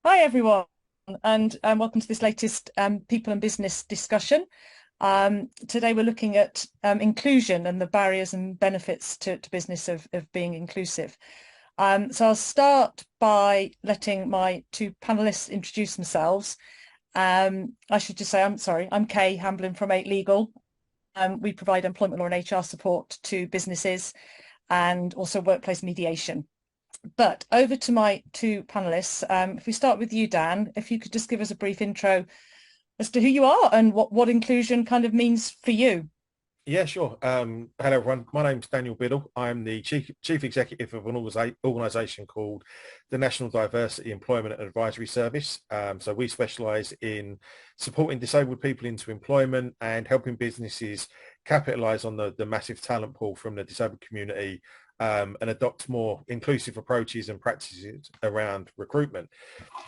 Hi, everyone, and welcome to this latest people and business discussion. Today, we're looking at inclusion and the barriers and benefits to business of being inclusive. So I'll start by letting my two panelists introduce themselves. I should just say, I'm Kay Hamblin from Eight Legal. We provide employment law and HR support to businesses and also workplace mediation. But over to my two panelists. If we start with you, Dan, if you could just give us a brief intro as to who you are and what inclusion kind of means for you. Yeah, sure. Hello, everyone. My name's Daniel Biddle. I'm the chief executive of an organisation called the National Diversity Employment and Advisory Service. So we specialise in supporting disabled people into employment and helping businesses capitalise on the massive talent pool from the disabled community, and adopt more inclusive approaches and practices around recruitment.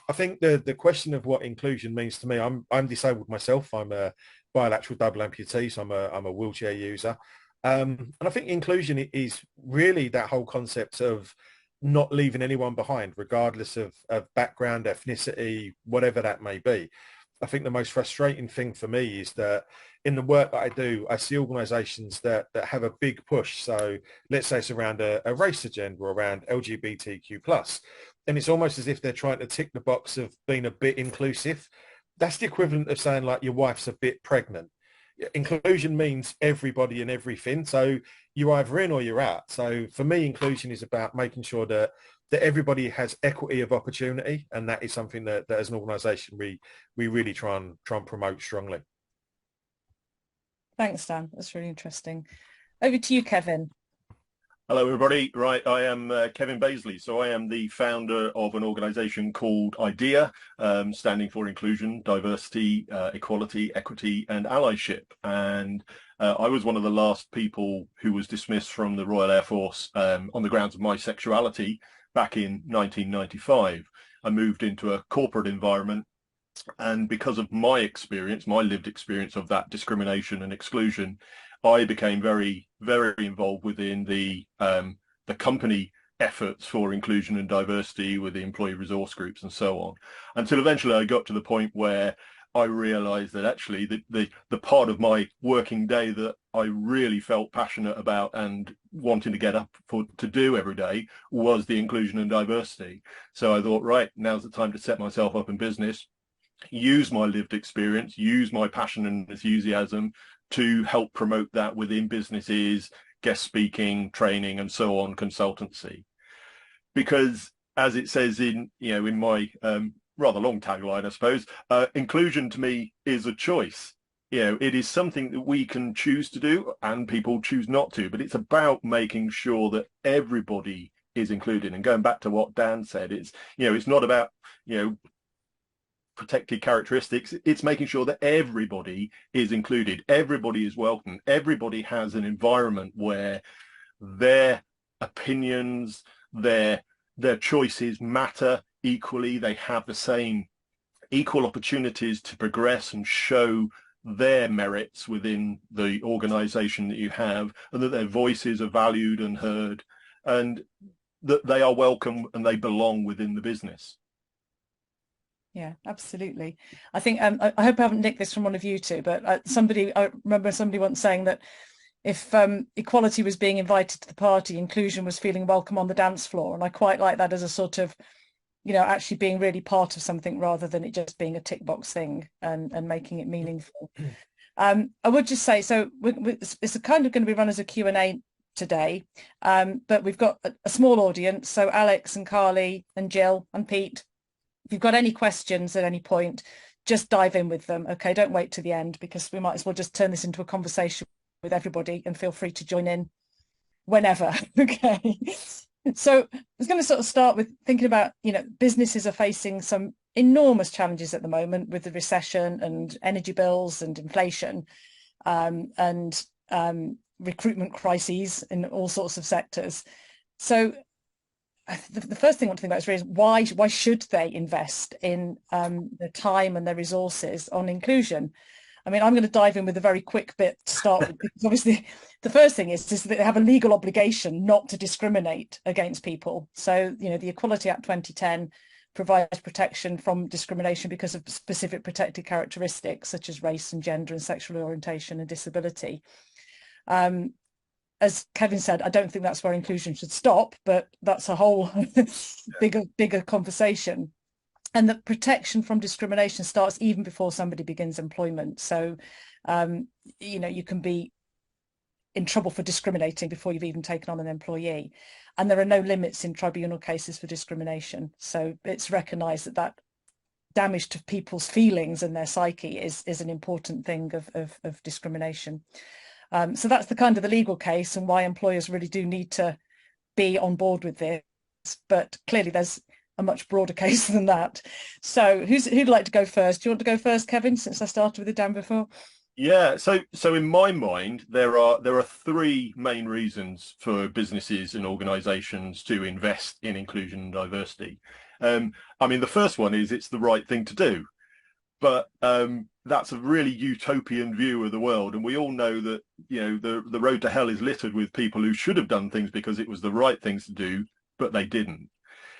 I think the question of what inclusion means to me, I'm disabled myself. I'm a bilateral double amputee, so I'm a wheelchair user. And I think inclusion is really that whole concept of not leaving anyone behind, regardless of background, ethnicity, whatever that may be. I think the most frustrating thing for me is that in the work that I do, I see organisations that have a big push. So let's say it's around a race agenda or around LGBTQ+. And it's almost as if they're trying to tick the box of being a bit inclusive. That's the equivalent of saying like your wife's a bit pregnant. Inclusion means everybody and everything. So you're either in or you're out. So for me, inclusion is about making sure that everybody has equity of opportunity, and that is something that as an organisation we really try and promote strongly. Thanks, Dan. That's really interesting. Over to you, Kevin. Hello, everybody. Right, I am Kevin Baisley. So I am the founder of an organisation called IDEA, standing for Inclusion, Diversity, Equality, Equity and Allyship. And I was one of the last people who was dismissed from the Royal Air Force on the grounds of my sexuality back in 1995. I moved into a corporate environment, and because of my experience, my lived experience of that discrimination and exclusion, I became very, very involved within the company efforts for inclusion and diversity with the employee resource groups and so on, until eventually I got to the point where I realized that actually the part of my working day that I really felt passionate about and wanting to get up to do every day was the inclusion and diversity. So I thought, right, now's the time to set myself up in business, use my lived experience, use my passion and enthusiasm to help promote that within businesses, guest speaking, training, and so on, consultancy. Because as it says in my rather long tagline, I suppose, inclusion to me is a choice. It is something that we can choose to do and people choose not to, but it's about making sure that everybody is included. And going back to what Dan said, it's not about, protected characteristics. It's making sure that everybody is included, everybody is welcome, everybody has an environment where their opinions, their choices matter equally. They have the same equal opportunities to progress and show their merits within the organization that you have, and that their voices are valued and heard, and that they are welcome and they belong within the business. Yeah, absolutely. I think I hope I haven't nicked this from one of you two, but I remember somebody once saying that if equality was being invited to the party, inclusion was feeling welcome on the dance floor. And I quite like that as a sort of, actually being really part of something rather than it just being a tick box thing and making it meaningful. I would just say, so it's kind of going to be run as a Q&A today, but we've got a small audience. So Alex and Carly and Jill and Pete, if you've got any questions at any point, just dive in with them. Okay, don't wait to the end, because we might as well just turn this into a conversation with everybody, and feel free to join in whenever. Okay. So I was going to sort of start with thinking about, businesses are facing some enormous challenges at the moment with the recession and energy bills and inflation, and recruitment crises in all sorts of sectors. So the first thing I want to think about is really why should they invest in the time and their resources on inclusion? I mean, I'm going to dive in with a very quick bit to start with, because obviously the first thing is that they have a legal obligation not to discriminate against people. So, the Equality Act 2010 provides protection from discrimination because of specific protected characteristics such as race and gender and sexual orientation and disability. As Kevin said, I don't think that's where inclusion should stop, but that's a whole bigger conversation. And that protection from discrimination starts even before somebody begins employment. So, you can be in trouble for discriminating before you've even taken on an employee. And there are no limits in tribunal cases for discrimination. So it's recognised that damage to people's feelings and their psyche is an important thing of discrimination. So that's the kind of the legal case and why employers really do need to be on board with this. But clearly there's a much broader case than that. So who'd like to go first? Do you want to go first, Kevin, since I started with it Dan before? Yeah, so in my mind, there are three main reasons for businesses and organisations to invest in inclusion and diversity. I mean, the first one is it's the right thing to do, but that's a really utopian view of the world, and we all know that the road to hell is littered with people who should have done things because it was the right things to do, but they didn't.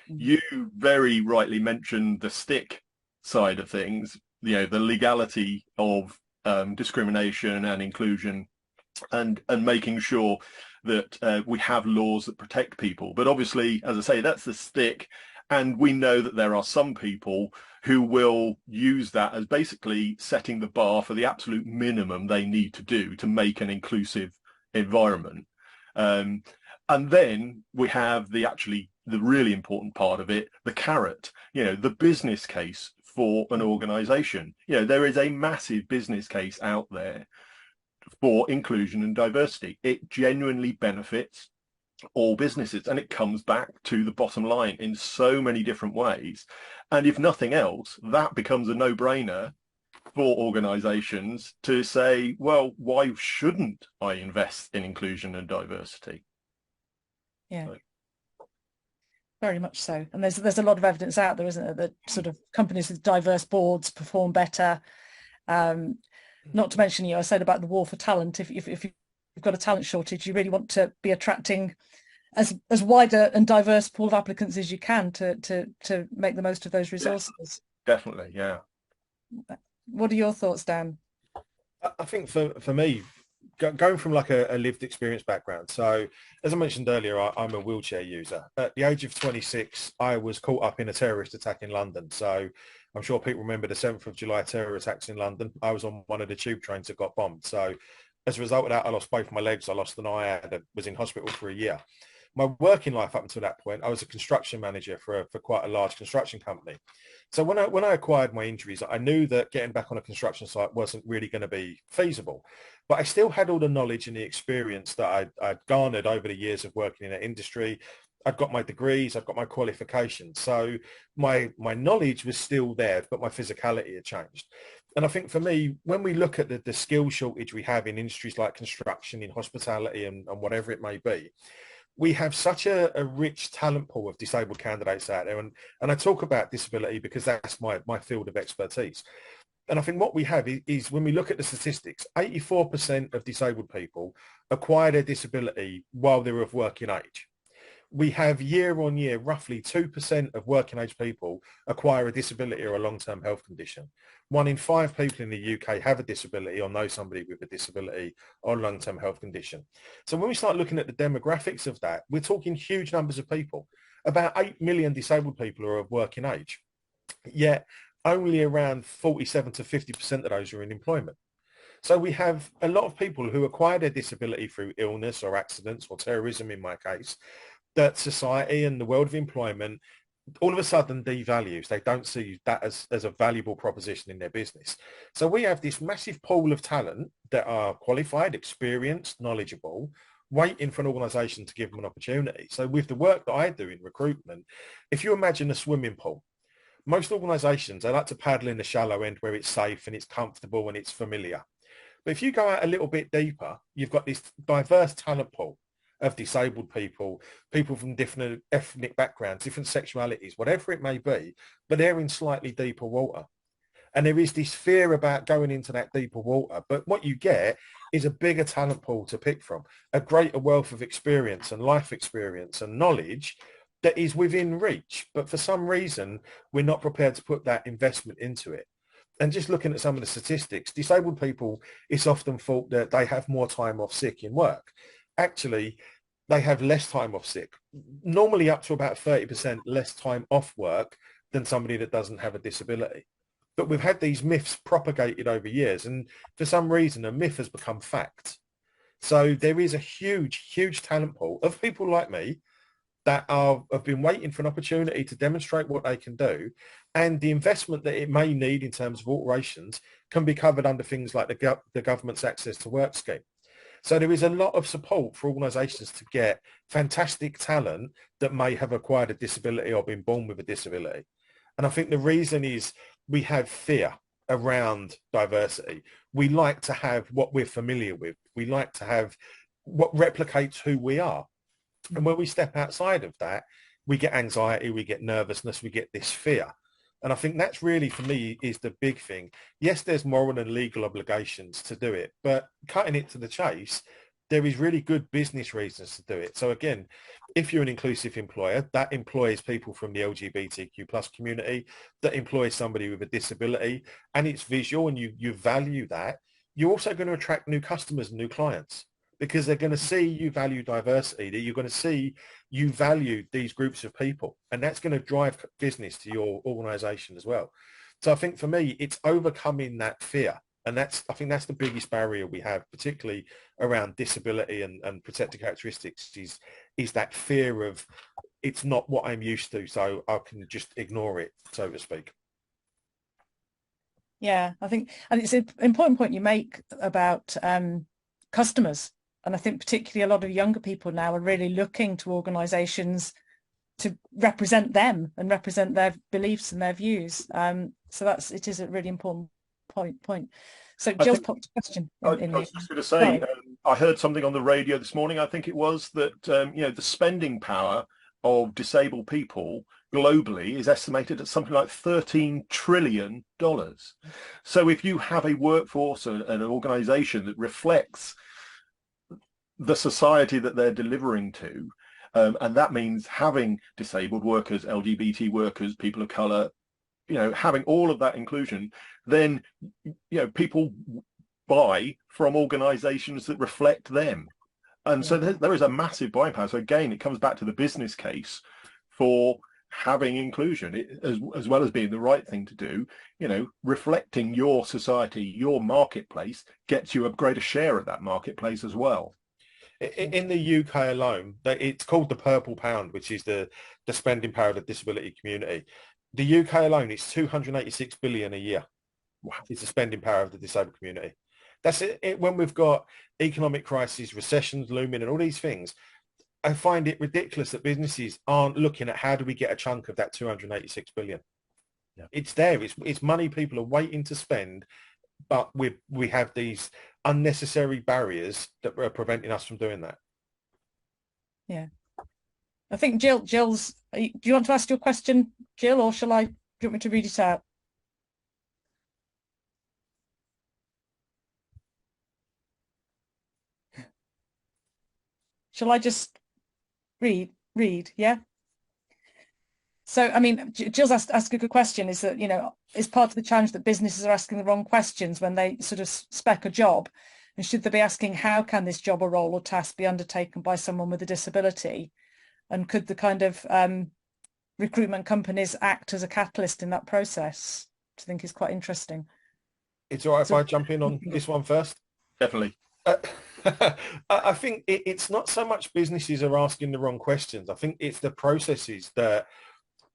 You very rightly mentioned the stick side of things, the legality of discrimination and inclusion, and making sure that we have laws that protect people. But obviously, as I say, that's the stick, and we know that there are some people who will use that as basically setting the bar for the absolute minimum they need to do to make an inclusive environment. And then we have the really important part of it, the carrot, the business case for an organization. There is a massive business case out there for inclusion and diversity. It genuinely benefits all businesses, and it comes back to the bottom line in so many different ways. And if nothing else, that becomes a no-brainer for organizations to say, well, why shouldn't I invest in inclusion and diversity? Yeah. Very much so. And there's a lot of evidence out there, isn't there, that sort of companies with diverse boards perform better. Not to mention, I said about the war for talent. If you've got a talent shortage, you really want to be attracting as wider and diverse pool of applicants as you can to make the most of those resources. Definitely, yeah. What are your thoughts, Dan? I think for me, going from like a lived experience background. So as I mentioned earlier, I'm a wheelchair user. At the age of 26, I was caught up in a terrorist attack in London. So I'm sure people remember the 7th of July terror attacks in London. I was on one of the tube trains that got bombed. So as a result of that, I lost both my legs. I lost an eye and was in hospital for a year. My working life up until that point, I was a construction manager for quite a large construction company. So when I acquired my injuries, I knew that getting back on a construction site wasn't really going to be feasible. But I still had all the knowledge and the experience that I'd garnered over the years of working in that industry. I'd got my degrees, I'd got my qualifications. So my knowledge was still there, but my physicality had changed. And I think for me, when we look at the skill shortage we have in industries like construction, in hospitality and whatever it may be, we have such a rich talent pool of disabled candidates out there. And I talk about disability because that's my field of expertise. And I think what we have is when we look at the statistics, 84% of disabled people acquire their disability while they're of working age. We have year on year, roughly 2% of working age people acquire a disability or a long-term health condition. 1 in 5 people in the UK have a disability or know somebody with a disability or long-term health condition. So when we start looking at the demographics of that, we're talking huge numbers of people. About 8 million disabled people are of working age, yet only around 47 to 50% of those are in employment. So we have a lot of people who acquire their disability through illness or accidents or terrorism in my case, that society and the world of employment all of a sudden devalues. They don't see that as a valuable proposition in their business. So we have this massive pool of talent that are qualified, experienced, knowledgeable, waiting for an organisation to give them an opportunity. So with the work that I do in recruitment, if you imagine a swimming pool, most organisations, they like to paddle in the shallow end where it's safe and it's comfortable and it's familiar. But if you go out a little bit deeper, you've got this diverse talent pool of disabled people, people from different ethnic backgrounds, different sexualities, whatever it may be, but they're in slightly deeper water. And there is this fear about going into that deeper water. But what you get is a bigger talent pool to pick from, a greater wealth of experience and life experience and knowledge that is within reach, but for some reason, we're not prepared to put that investment into it. And just looking at some of the statistics, disabled people, it's often thought that they have more time off sick in work. Actually, they have less time off sick, normally up to about 30% less time off work than somebody that doesn't have a disability. But we've had these myths propagated over years, and for some reason, a myth has become fact. So there is a huge, huge talent pool of people like me that have been waiting for an opportunity to demonstrate what they can do, and the investment that it may need in terms of alterations can be covered under things like the government's access to work scheme. So there is a lot of support for organisations to get fantastic talent that may have acquired a disability or been born with a disability. And I think the reason is we have fear around diversity. We like to have what we're familiar with. We like to have what replicates who we are. And when we step outside of that, we get anxiety, we get nervousness, we get this fear. And I think that's really, for me, is the big thing. Yes, there's moral and legal obligations to do it, but cutting it to the chase, there is really good business reasons to do it. So again, if you're an inclusive employer, that employs people from the LGBTQ plus community, that employs somebody with a disability, and it's visual and you value that, you're also going to attract new customers and new clients, because they're going to see you value diversity, that you're going to see you value these groups of people, and that's going to drive business to your organization as well. So I think for me, it's overcoming that fear. And I think that's the biggest barrier we have, particularly around disability and protected characteristics, is that fear of it's not what I'm used to, so I can just ignore it, so to speak. Yeah, I think, and it's an important point you make about customers. And I think particularly a lot of younger people now are really looking to organisations to represent them and represent their beliefs and their views. So it is a really important point. So Jill's popped a question in I was just going to say, I heard something on the radio this morning, I think it was, that the spending power of disabled people globally is estimated at something like $13 trillion. So if you have a workforce and an organisation that reflects the society that they're delivering to, and that means having disabled workers, LGBT workers, people of colour, having all of that inclusion, then people buy from organisations that reflect them, and so there is a massive buying power. So again, it comes back to the business case for having inclusion, as well as being the right thing to do. Reflecting your society, your marketplace, gets you a greater share of that marketplace as well. In the UK alone, it's called the Purple Pound, which is the spending power of the disability community. The UK alone is 286 billion a year. Wow. It's the spending power of the disabled community. That's it. When we've got economic crises, recessions looming and all these things, I find it ridiculous that businesses aren't looking at how do we get a chunk of that 286 billion. Yeah. It's there. It's money people are waiting to spend, but we have these unnecessary barriers that are preventing us from doing that. Yeah. I think Jill's, do you want to ask your question, Jill, or do you want me to read it out? Shall I just read? Yeah. So, I mean, Jill's asked a good question, is that, is part of the challenge that businesses are asking the wrong questions when they sort of spec a job, and should they be asking, how can this job or role or task be undertaken by someone with a disability? And could the kind of recruitment companies act as a catalyst in that process? Which I think is quite interesting. It's all right if I jump in on this one first? Definitely. I think it's not so much businesses are asking the wrong questions. I think it's the processes that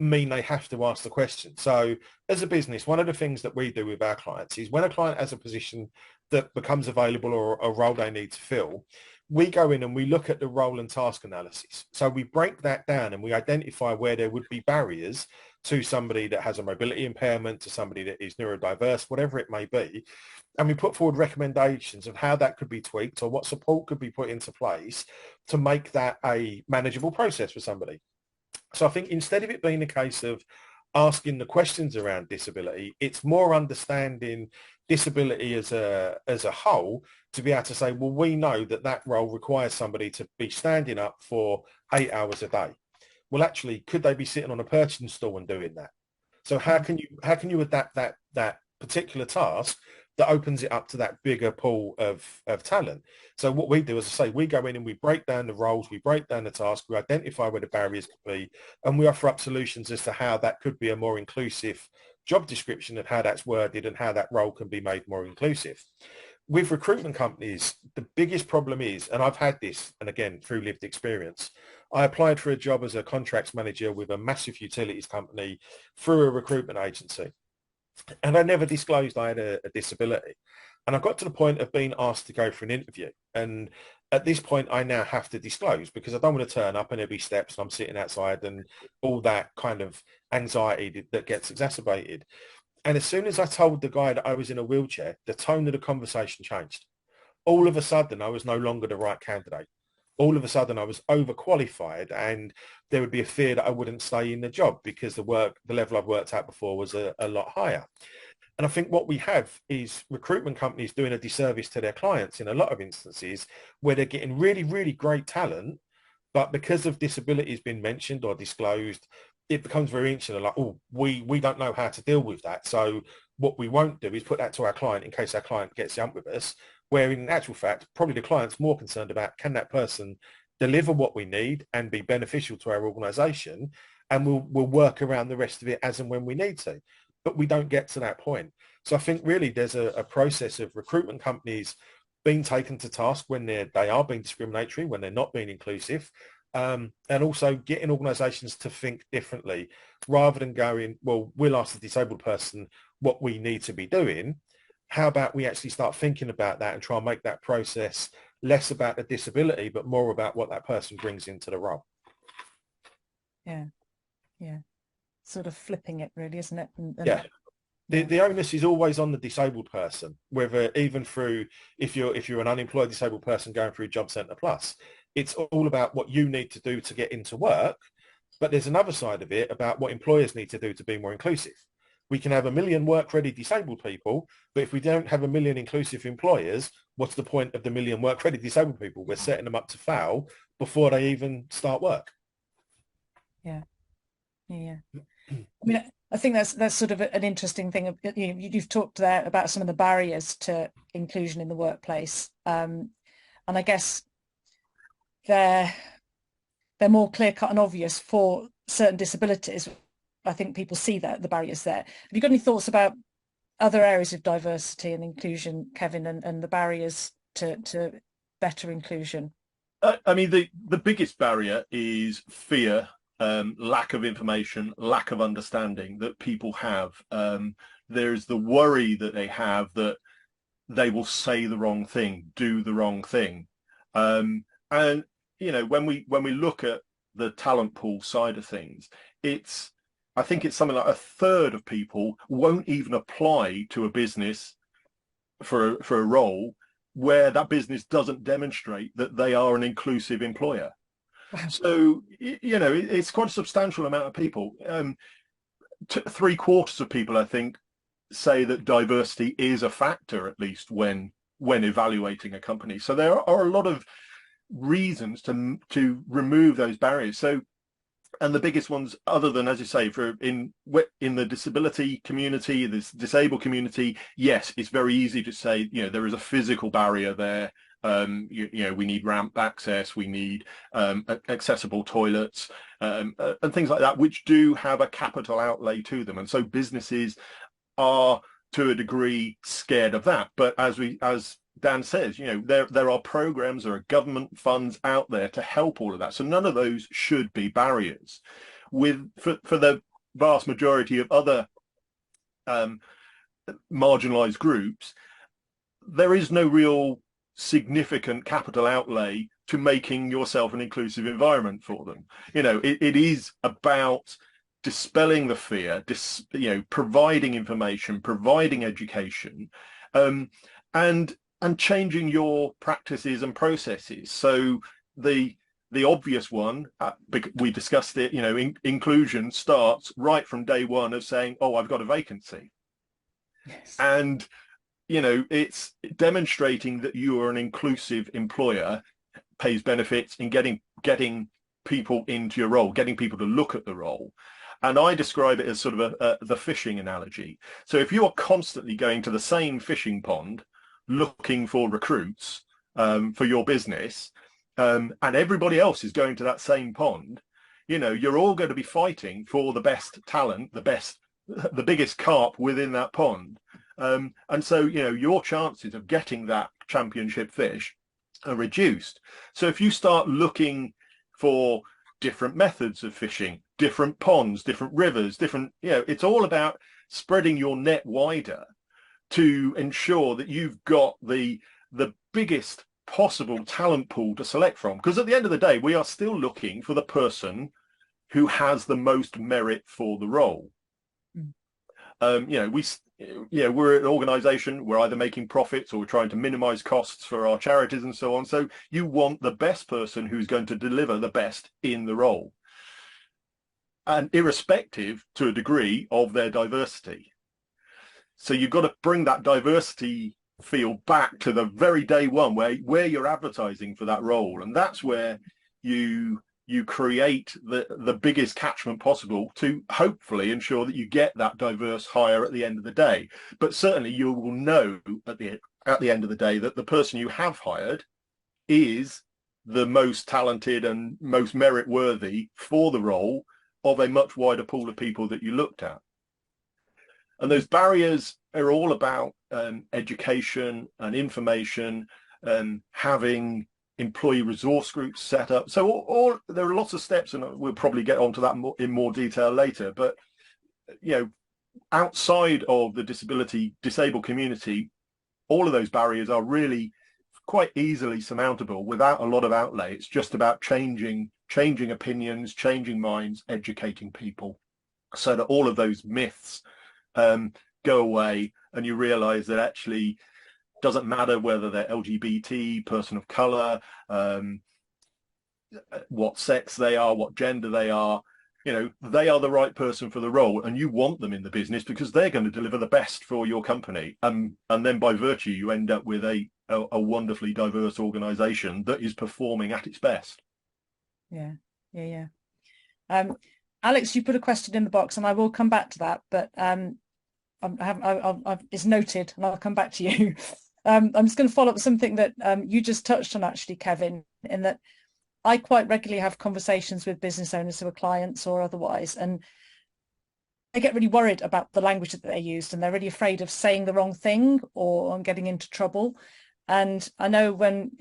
mean they have to ask the question. So as a business, one of the things that we do with our clients is when a client has a position that becomes available or a role they need to fill, we go in and we look at the role and task analysis. So we break that down and we identify where there would be barriers to somebody that has a mobility impairment, to somebody that is neurodiverse, whatever it may be. And we put forward recommendations of how that could be tweaked or what support could be put into place to make that a manageable process for somebody. So I think instead of it being a case of asking the questions around disability, it's more understanding disability as a whole, to be able to say, well, we know that role requires somebody to be standing up for 8 hours a day. well, actually, could they be sitting on a purchasing stall and doing that? So how can you adapt that particular task that opens it up to that bigger pool of talent? So what we do, as I say, we go in and we break down the roles, we break down the task, we identify where the barriers could be, and we offer up solutions as to how that could be a more inclusive job description and how that's worded and how that role can be made more inclusive. With recruitment companies, the biggest problem is, and I've had this, and again, through lived experience, I applied for a job as a contracts manager with a massive utilities company through a recruitment agency. And I never disclosed I had a disability. And I got to the point of being asked to go for an interview. And at this point, I now have to disclose because I don't want to turn up and there'll be steps and I'm sitting outside and all that kind of anxiety that gets exacerbated. And as soon as I told the guy that I was in a wheelchair, the tone of the conversation changed. All of a sudden, I was no longer the right candidate. All of a sudden, I was overqualified and there would be a fear that I wouldn't stay in the job because the level I've worked at before was a lot higher. And I think what we have is recruitment companies doing a disservice to their clients in a lot of instances where they're getting really, really great talent, but because of disabilities being mentioned or disclosed, it becomes very interesting. Like, oh, we don't know how to deal with that. So what we won't do is put that to our client in case our client gets jumped with us, where in actual fact, probably the client's more concerned about can that person deliver what we need and be beneficial to our organization, and we'll work around the rest of it as and when we need to. But we don't get to that point. So I think really there's a process of recruitment companies being taken to task when they are being discriminatory, when they're not being inclusive, and also getting organizations to think differently rather than going, well, we'll ask the disabled person what we need to be doing. How about we actually start thinking about that and try and make that process less about the disability, but more about what that person brings into the role? Yeah. Sort of flipping it really, isn't it? Yeah. The onus is always on the disabled person, whether even through, if you're an unemployed disabled person going through Job Centre Plus, it's all about what you need to do to get into work. But there's another side of it about what employers need to do to be more inclusive. We can have 1 million work-ready disabled people, but if we don't have 1 million inclusive employers, what's the point of the 1 million work-ready disabled people? We're setting them up to fail before they even start work. Yeah. I mean, I think that's sort of an interesting thing. You've talked there about some of the barriers to inclusion in the workplace, and I guess they're more clear-cut and obvious for certain disabilities. I think people see that the barriers there. Have you got any thoughts about other areas of diversity and inclusion, Kevin, and the barriers to better inclusion? I mean, the biggest barrier is fear. Lack of information, lack of understanding that people have. There's the worry that they have that they will say the wrong thing, do the wrong thing. And, you know, when we look at the talent pool side of things, I think it's something like 1/3 of people won't even apply to a business for a role where that business doesn't demonstrate that they are an inclusive employer. So, you know, it's quite a substantial amount of people. 3/4 of people, I think, say that diversity is a factor, at least when evaluating a company. So there are a lot of reasons to remove those barriers. So, and the biggest ones, other than, as you say, in the disability community, this disabled community, yes, it's very easy to say, you know, there is a physical barrier there. You know, we need ramp access, we need accessible toilets, and things like that, which do have a capital outlay to them. And so businesses are, to a degree, scared of that. But as Dan says, you know, there are programs, there are government funds out there to help all of that. So none of those should be barriers. For the vast majority of other marginalized groups, there is no real significant capital outlay to making yourself an inclusive environment for them. You know, it is about dispelling the fear, you know, providing information, providing education, and changing your practices and processes. So the obvious one, we discussed it, you know, inclusion starts right from day one of saying, oh, I've got a vacancy. Yes. And you know, it's demonstrating that you are an inclusive employer pays benefits in getting people into your role, getting people to look at the role. And I describe it as sort of the fishing analogy. So if you are constantly going to the same fishing pond looking for recruits for your business, and everybody else is going to that same pond, you know, you're all going to be fighting for the best talent, the biggest carp within that pond. And so, you know, your chances of getting that championship fish are reduced. So if you start looking for different methods of fishing, different ponds, different rivers, different, you know, it's all about spreading your net wider to ensure that you've got the biggest possible talent pool to select from. Because at the end of the day, we are still looking for the person who has the most merit for the role. You know, we're an organization, we're either making profits or we're trying to minimize costs for our charities and so on. So you want the best person who's going to deliver the best in the role, and irrespective to a degree of their diversity. So you've got to bring that diversity feel back to the very day one where you're advertising for that role. And that's where you create the biggest catchment possible to hopefully ensure that you get that diverse hire at the end of the day. But certainly you will know at the end of the day that the person you have hired is the most talented and most merit worthy for the role of a much wider pool of people that you looked at. And those barriers are all about education and information and having employee resource groups set up. So there are lots of steps, and we'll probably get onto that in more detail later. But you know, outside of the disabled community, all of those barriers are really quite easily surmountable without a lot of outlay. It's just about changing opinions, changing minds, educating people, so that all of those myths go away, and you realize that actually doesn't matter whether they're LGBT, person of color, what sex they are, what gender they are. You know, they are the right person for the role, and you want them in the business because they're going to deliver the best for your company. And then by virtue, you end up with a wonderfully diverse organization that is performing at its best. Yeah. Alex, you put a question in the box, and I will come back to that, but it's noted, and I'll come back to you. I'm just going to follow up with something that you just touched on, actually, Kevin, in that I quite regularly have conversations with business owners who are clients or otherwise, and they get really worried about the language that they used, and they're really afraid of saying the wrong thing or on getting into trouble. And I know when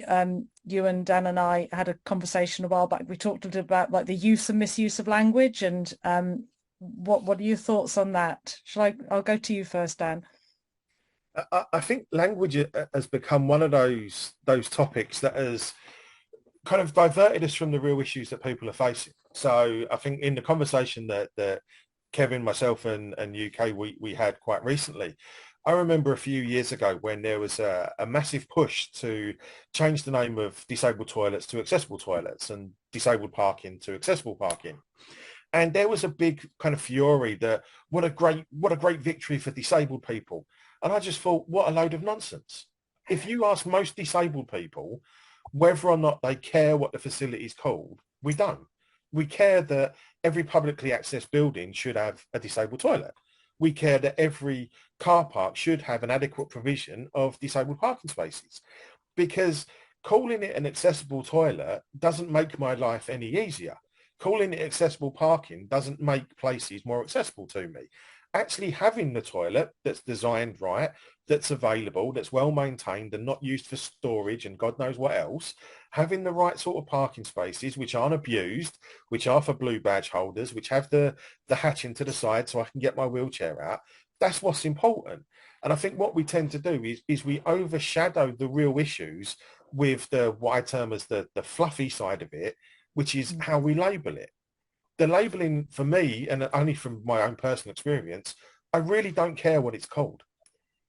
you and Dan and I had a conversation a while back, we talked a little about like the use and misuse of language, and what are your thoughts on that? I'll go to you first, Dan. I think language has become one of those topics that has kind of diverted us from the real issues that people are facing. So I think in the conversation that Kevin, myself and UK we had quite recently, I remember a few years ago when there was a massive push to change the name of disabled toilets to accessible toilets and disabled parking to accessible parking. And there was a big kind of fury that what a great victory for disabled people. And I just thought, what a load of nonsense. If you ask most disabled people whether or not they care what the facility is called, we don't. We care that every publicly accessed building should have a disabled toilet. We care that every car park should have an adequate provision of disabled parking spaces. Because calling it an accessible toilet doesn't make my life any easier. Calling it accessible parking doesn't make places more accessible to me. Actually having the toilet that's designed right, that's available, that's well maintained and not used for storage and God knows what else, having the right sort of parking spaces which aren't abused, which are for blue badge holders, which have the hatching to the side so I can get my wheelchair out, that's what's important. And I think what we tend to do is we overshadow the real issues with what I term as the fluffy side of it, which is how we label it. The labeling for me, and only from my own personal experience, I really don't care what it's called.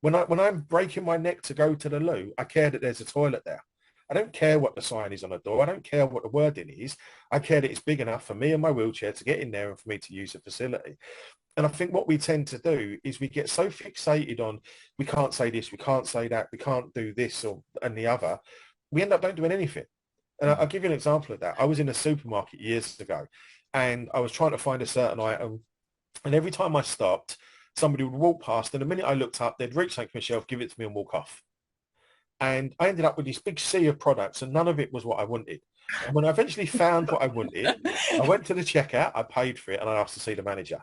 When I'm breaking my neck to go to the loo, I care that there's a toilet there. I don't care what the sign is on the door. I don't care what the wording is. I care that it's big enough for me and my wheelchair to get in there and for me to use the facility. And I think what we tend to do is we get so fixated on, we can't say this, we can't say that, we can't do this and the other. We end up don't doing anything. And I'll give you an example of that. I was in a supermarket years ago and I was trying to find a certain item. And every time I stopped, somebody would walk past. And the minute I looked up, they'd reach something from my shelf, give it to me and walk off. And I ended up with this big sea of products and none of it was what I wanted. And when I eventually found what I wanted, I went to the checkout, I paid for it and I asked to see the manager.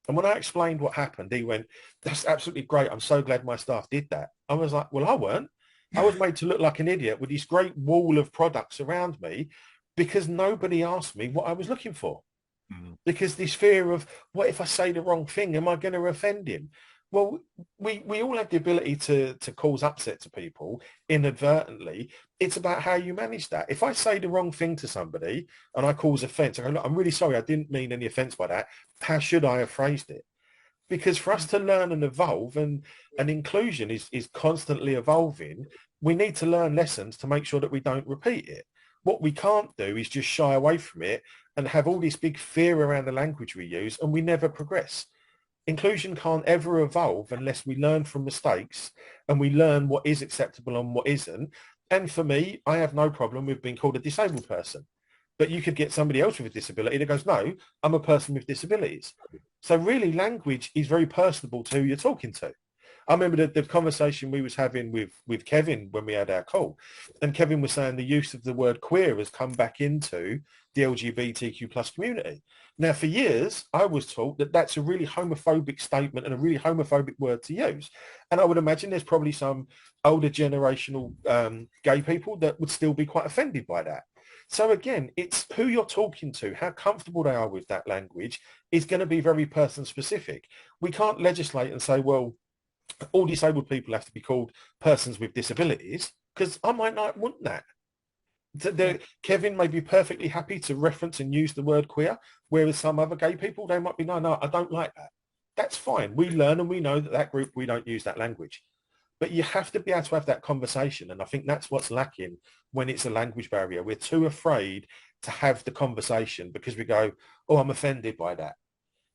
And when I explained what happened, he went, "That's absolutely great. I'm so glad my staff did that." I was like, well, I weren't. I was made to look like an idiot with this great wall of products around me because nobody asked me what I was looking for. Because this fear of, what if I say the wrong thing? Am I going to offend him? Well, we all have the ability to cause upset to people inadvertently. It's about how you manage that. If I say the wrong thing to somebody and I cause offence, I go, "Look, I'm really sorry, I didn't mean any offence by that. How should I have phrased it?" Because for us to learn and evolve, and inclusion is constantly evolving, we need to learn lessons to make sure that we don't repeat it. What we can't do is just shy away from it and have all this big fear around the language we use and we never progress. Inclusion can't ever evolve unless we learn from mistakes and we learn what is acceptable and what isn't. And for me, I have no problem with being called a disabled person. But you could get somebody else with a disability that goes, "No, I'm a person with disabilities." So really, language is very personable to who you're talking to. I remember the conversation we was having with Kevin when we had our call, and Kevin was saying the use of the word queer has come back into the LGBTQ plus community. Now, for years, I was taught that that's a really homophobic statement and a really homophobic word to use. And I would imagine there's probably some older generational gay people that would still be quite offended by that. So again, it's who you're talking to, how comfortable they are with that language is going to be very person specific. We can't legislate and say, well, all disabled people have to be called persons with disabilities, because I might not want that. Kevin may be perfectly happy to reference and use the word queer, whereas some other gay people, they might be, no, I don't like that. That's fine. We learn and we know that group, we don't use that language. But you have to be able to have that conversation. And I think that's what's lacking when it's a language barrier. We're too afraid to have the conversation because we go, "Oh, I'm offended by that."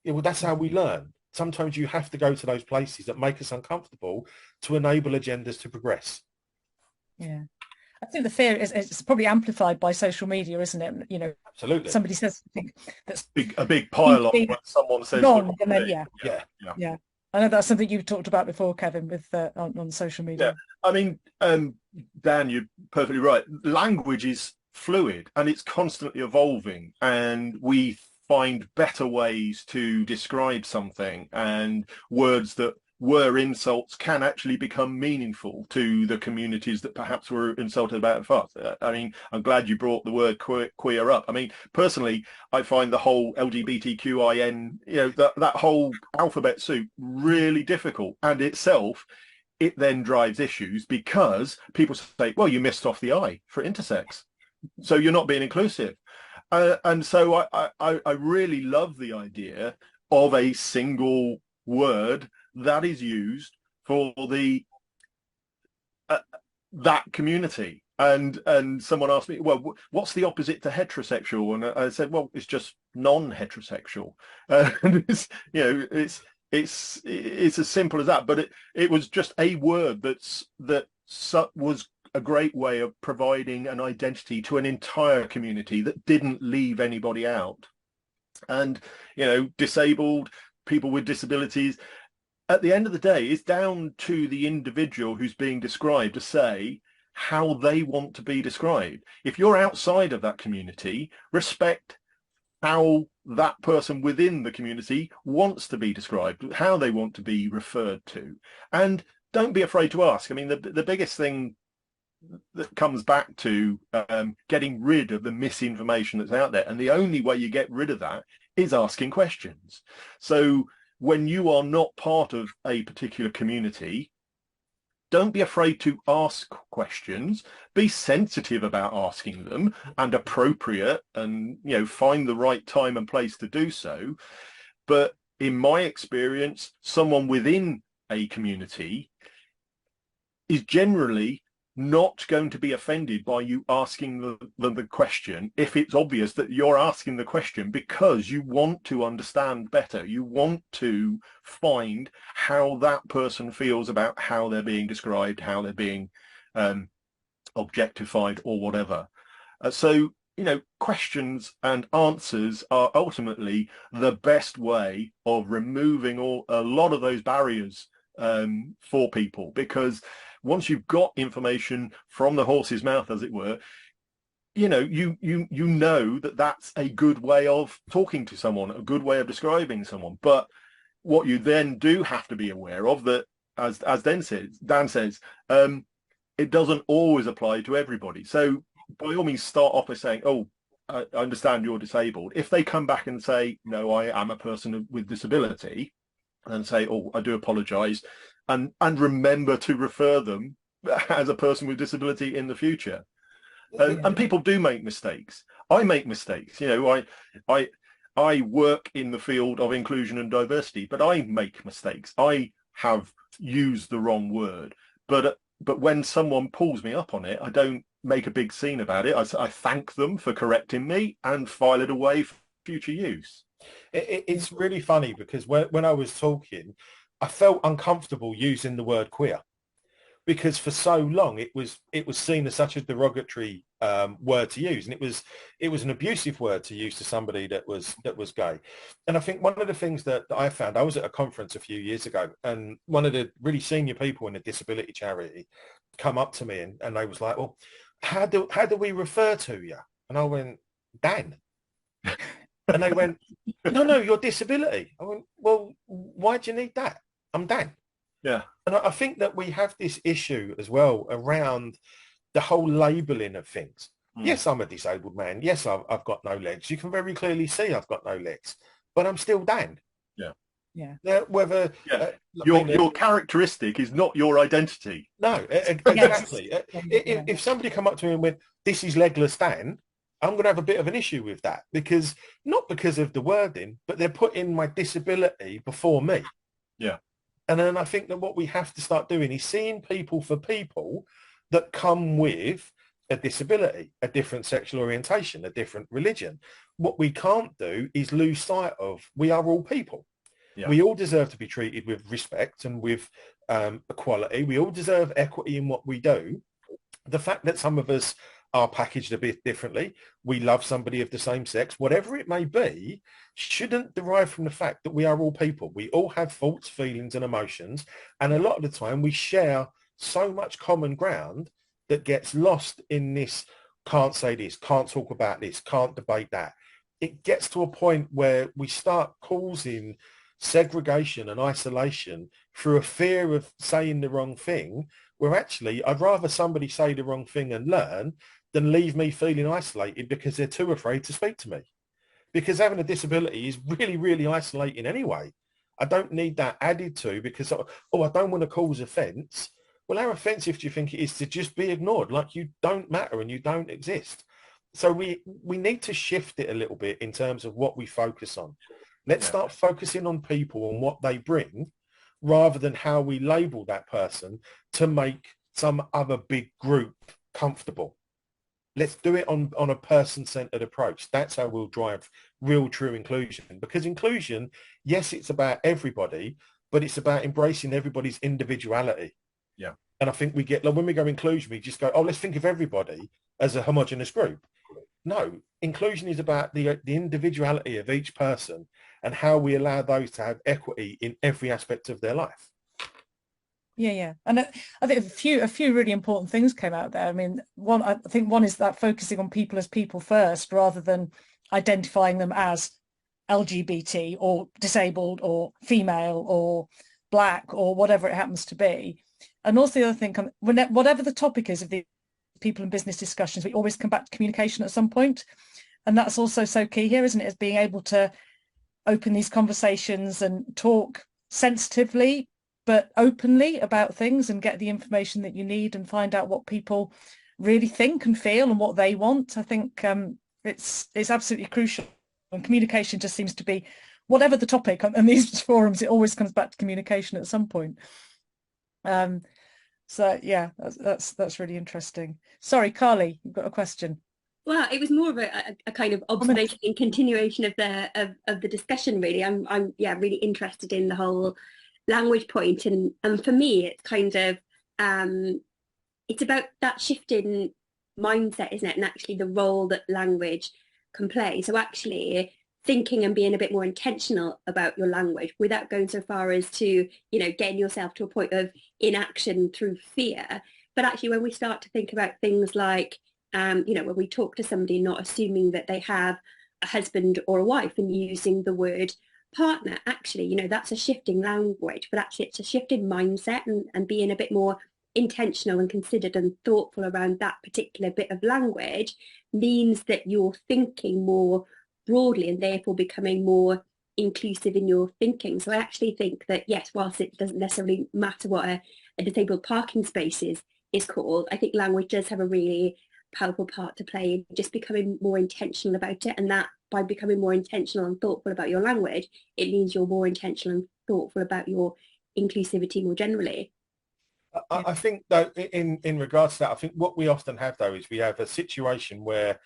Yeah, well, that's how we learn. Sometimes you have to go to those places that make us uncomfortable to enable agendas to progress. Yeah. I think the fear is it's probably amplified by social media, isn't it? You know, absolutely. Somebody says something that's a big pile on when someone says wrong, and then yeah. I know that's something you've talked about before, Kevin, with on social media. Yeah, I mean, Dan, you're perfectly right. Language is fluid and it's constantly evolving, and we find better ways to describe something, and words that were insults can actually become meaningful to the communities that perhaps were insulted about it first. I mean, I'm glad you brought the word queer up. I mean, personally, I find the whole LGBTQIN, that whole alphabet soup really difficult, and itself, it then drives issues because people say, well, you missed off the I for intersex, so you're not being inclusive. And so I really love the idea of a single word that is used for the that community. And someone asked me, well, what's the opposite to heterosexual? And I said, well, it's just non-heterosexual. And it's as simple as that. But it was just a word that was a great way of providing an identity to an entire community that didn't leave anybody out. And disabled people with disabilities, at the end of the day, it's down to the individual who's being described to say how they want to be described. If you're outside of that community, respect how that person within the community wants to be described, how they want to be referred to. And don't be afraid to ask. I mean, the biggest thing that comes back to getting rid of the misinformation that's out there, and the only way you get rid of that is asking questions. So when you are not part of a particular community, don't be afraid to ask questions. Be sensitive about asking them and appropriate, and find the right time and place to do so. But in my experience, someone within a community is generally not going to be offended by you asking the question if it's obvious that you're asking the question because you want to understand better. You want to find how that person feels about how they're being described, how they're being objectified or whatever. So, questions and answers are ultimately the best way of removing a lot of those barriers for people, because once you've got information from the horse's mouth, as it were, you know that that's a good way of talking to someone, a good way of describing someone. But what you then do have to be aware of, that as Dan says, it doesn't always apply to everybody. So by all means, start off by saying, oh, I understand you're disabled. If they come back and say, no, I am a person with disability, and say, oh, I do apologize, and remember to refer them as a person with disability in the future. And people do make mistakes. I make mistakes. I work in the field of inclusion and diversity, but I make mistakes. I have used the wrong word. But when someone pulls me up on it, I don't make a big scene about it. I thank them for correcting me and file it away for future use. It's really funny because when I was talking, I felt uncomfortable using the word queer, because for so long it was seen as such a derogatory word to use, and it was an abusive word to use to somebody that was gay. And I think one of the things that I found, I was at a conference a few years ago, and one of the really senior people in a disability charity come up to me and they was like, well, how do we refer to you? And I went, Dan. And they went, no, your disability. I went, well, why do you need that? I'm Dan. Yeah. And I think that we have this issue as well around the whole labelling of things. Yes, I'm a disabled man. Yes, I've got no legs. You can very clearly see I've got no legs, but I'm still Dan. Yeah. Yeah. Whether your characteristic is not your identity. No, exactly. If somebody come up to me and went, "This is legless Dan," I'm going to have a bit of an issue with that, because not because of the wording, but they're putting my disability before me. Yeah. And then I think that what we have to start doing is seeing people for people that come with a disability, a different sexual orientation, a different religion. What we can't do is lose sight of we are all people. Yeah. We all deserve to be treated with respect and with equality. We all deserve equity in what we do. The fact that some of us are packaged a bit differently, we love somebody of the same sex, whatever it may be, shouldn't derive from the fact that we are all people. We all have thoughts, feelings and emotions. And a lot of the time we share so much common ground that gets lost in this, can't say this, can't talk about this, can't debate that. It gets to a point where we start causing segregation and isolation through a fear of saying the wrong thing, where actually I'd rather somebody say the wrong thing and learn than leave me feeling isolated because they're too afraid to speak to me. Because having a disability is really, really isolating anyway. I don't need that added to because, I don't want to cause offence. Well, how offensive do you think it is to just be ignored, like you don't matter and you don't exist? So we need to shift it a little bit in terms of what we focus on. Let's start focusing on people and what they bring, rather than how we label that person to make some other big group comfortable. Let's do it on a person-centered approach. That's how we'll drive real, true inclusion. Because inclusion, yes, it's about everybody, but it's about embracing everybody's individuality. Yeah. And I think we get, like, when we go inclusion, we just go, let's think of everybody as a homogenous group. No, inclusion is about the individuality of each person and how we allow those to have equity in every aspect of their life. Yeah. And I think a few really important things came out there. I mean, I think one is that focusing on people as people first, rather than identifying them as LGBT or disabled or female or black or whatever it happens to be. And also the other thing, whatever the topic is of the people in business discussions, we always come back to communication at some point. And that's also so key here, isn't it? Is being able to open these conversations and talk sensitively but openly about things and get the information that you need and find out what people really think and feel and what they want. I think it's absolutely crucial. And communication just seems to be, whatever the topic on these forums, it always comes back to communication at some point. So yeah, that's really interesting. Sorry, Carly, you've got a question. Well, it was more of a kind of observation and continuation of the discussion. Really, I'm really interested in the whole language point, and for me, it's kind of it's about that shift in mindset, isn't it? And actually the role that language can play. So actually thinking and being a bit more intentional about your language without going so far as to, you know, getting yourself to a point of inaction through fear. But actually when we start to think about things like, you know, when we talk to somebody, not assuming that they have a husband or a wife and using the word partner, actually, you know, that's a shifting language, but actually it's a shifting mindset, and being a bit more intentional and considered and thoughtful around that particular bit of language means that you're thinking more broadly and therefore becoming more inclusive in your thinking. So I actually think that, yes, whilst it doesn't necessarily matter what a disabled parking space is called, I think language does have a really powerful part to play in just becoming more intentional about it. And that by becoming more intentional and thoughtful about your language, it means you're more intentional and thoughtful about your inclusivity more generally. I think though, in regards to that, I think what we often have though is we have a situation where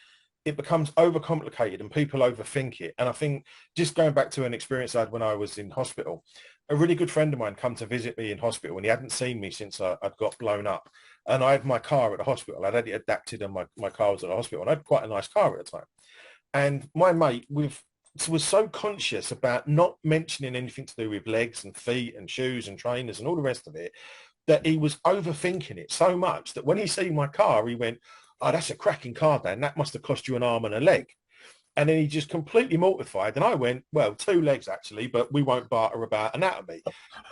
it becomes overcomplicated and people overthink it. And I think just going back to an experience I had when I was in hospital, a really good friend of mine come to visit me in hospital and he hadn't seen me since I'd got blown up. And I had my car at the hospital. I'd had it adapted and my car was at the hospital. And I had quite a nice car at the time. And my mate was so conscious about not mentioning anything to do with legs and feet and shoes and trainers and all the rest of it, that he was overthinking it so much that when he seen my car, he went, "Oh, that's a cracking car, Dan. That must have cost you an arm and a leg." And then he just completely mortified. And I went, "Well, 2 legs actually, but we won't barter about anatomy."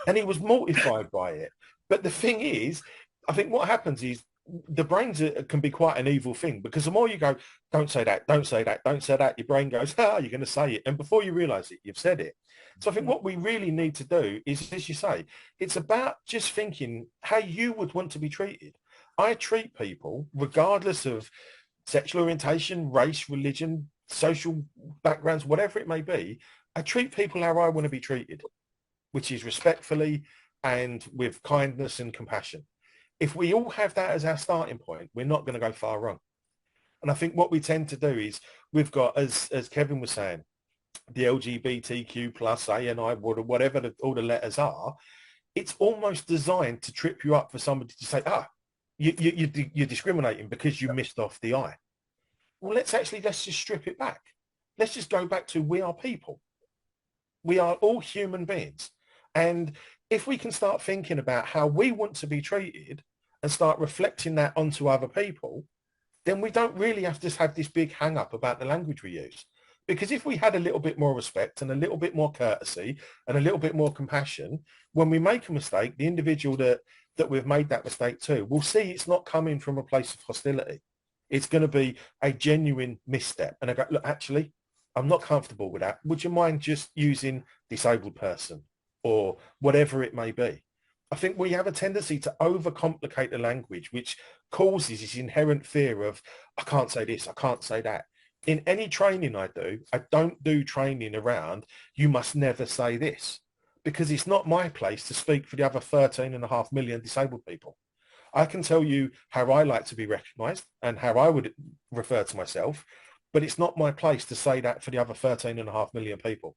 And he was mortified by it. But the thing is, I think what happens is the brains can be quite an evil thing, because the more you go, "Don't say that, don't say that, don't say that," your brain goes, "Ah, you're going to say it." And before you realize it, you've said it. So I think what we really need to do is, as you say, it's about just thinking how you would want to be treated. I treat people, regardless of sexual orientation, race, religion, social backgrounds, whatever it may be, I treat people how I want to be treated, which is respectfully and with kindness and compassion. If we all have that as our starting point, we're not going to go far wrong. And I think what we tend to do is we've got, as Kevin was saying, the LGBTQ plus ANI, whatever all the letters are, it's almost designed to trip you up for somebody to say, you're discriminating because you missed off the I. Well, let's just strip it back. Let's just go back to we are people. We are all human beings. And if we can start thinking about how we want to be treated and start reflecting that onto other people, then we don't really have to have this big hang up about the language we use. Because if we had a little bit more respect and a little bit more courtesy and a little bit more compassion, when we make a mistake, the individual that we've made that mistake to will see it's not coming from a place of hostility. It's going to be a genuine misstep. And I go, "Look, actually, I'm not comfortable with that. Would you mind just using disabled person or whatever it may be?" I think we have a tendency to overcomplicate the language, which causes this inherent fear of, "I can't say this, I can't say that." In any training I don't do training around, "You must never say this," because it's not my place to speak for the other 13.5 million disabled people. I can tell you how I like to be recognised and how I would refer to myself, but it's not my place to say that for the other 13.5 million people.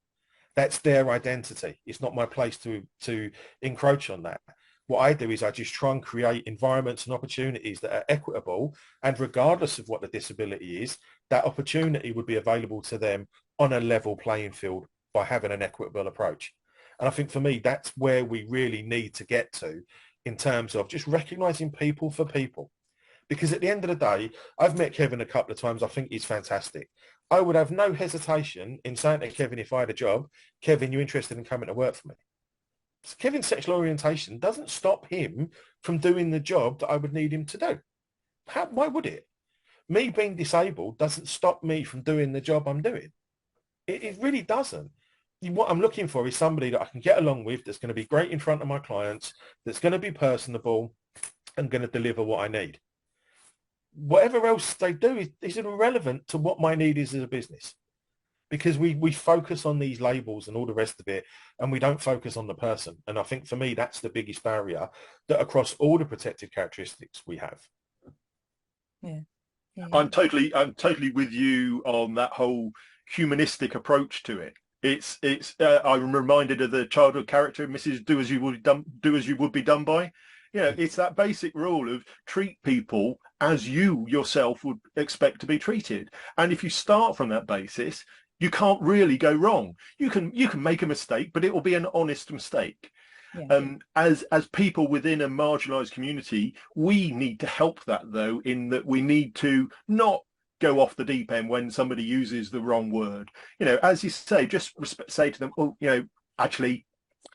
That's their identity. It's not my place to encroach on that. What I do is I just try and create environments and opportunities that are equitable, and regardless of what the disability is, that opportunity would be available to them on a level playing field by having an equitable approach. And I think for me, that's where we really need to get to in terms of just recognising people for people. Because at the end of the day, I've met Kevin a couple of times. I think he's fantastic. I would have no hesitation in saying to Kevin, if I had a job, "Kevin, you interested in coming to work for me?" So Kevin's sexual orientation doesn't stop him from doing the job that I would need him to do. Why would it? Me being disabled doesn't stop me from doing the job I'm doing. It really doesn't. What I'm looking for is somebody that I can get along with, that's going to be great in front of my clients, that's going to be personable and going to deliver what I need. Whatever else they do is irrelevant to what my need is as a business, because we focus on these labels and all the rest of it, and we don't focus on the person. And I think for me, that's the biggest barrier that across all the protected characteristics we have. Yeah. I'm totally with you on that whole humanistic approach to it. I'm reminded of the childhood character, Mrs. Do as you would be done by. You know, it's that basic rule of treat people as you yourself would expect to be treated. And if you start from that basis, you can't really go wrong. You can make a mistake, but it will be an honest mistake. Yeah. As people within a marginalized community, we need to help that, though, in that we need to not go off the deep end when somebody uses the wrong word. You know, as you say, just say to them, oh, you know, actually,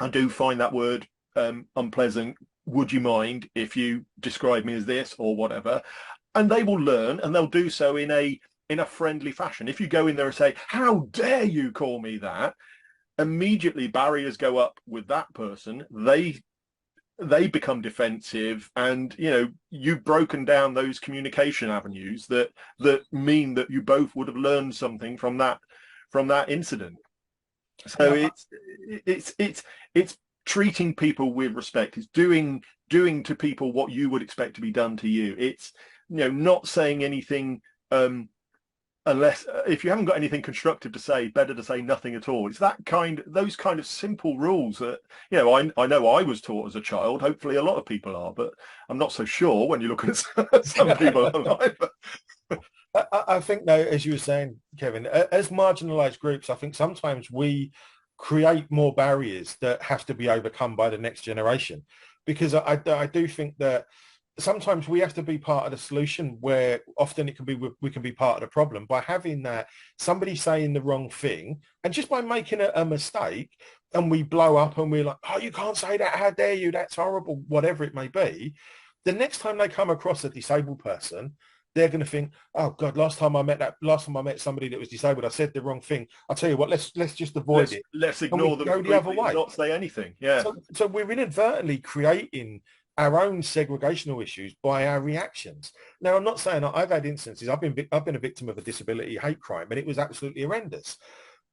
I do find that word unpleasant. Would you mind if you describe me as this or whatever? And they will learn, and they'll do so in a friendly fashion. If you go in there and say, how dare you call me that? Immediately barriers go up with that person. They become defensive, and you know, you've broken down those communication avenues that mean that you both would have learned something from that incident. So it's treating people with respect. It's doing to people what you would expect to be done to you. It's, you know, not saying anything unless if you haven't got anything constructive to say, better to say nothing at all. It's those kind of simple rules that, you know, I know I was taught as a child. Hopefully a lot of people are, but I'm not so sure when you look at some people online. I think, though, as you were saying, Kevin, as marginalized groups, I think sometimes we create more barriers that have to be overcome by the next generation, because I do think that sometimes we have to be part of the solution, where often it can be we can be part of the problem by having that somebody saying the wrong thing, and just by making a mistake, and we blow up and we're like, oh, you can't say that, how dare you, that's horrible, whatever it may be. The next time they come across a disabled person, they're going to think, oh God, last time I met somebody that was disabled, I said the wrong thing. I'll tell you what, let's just avoid it. Let's ignore them, go the other way, not say anything. Yeah. So we're inadvertently creating our own segregational issues by our reactions. Now, I'm not saying I've had instances. I've been a victim of a disability hate crime, and it was absolutely horrendous.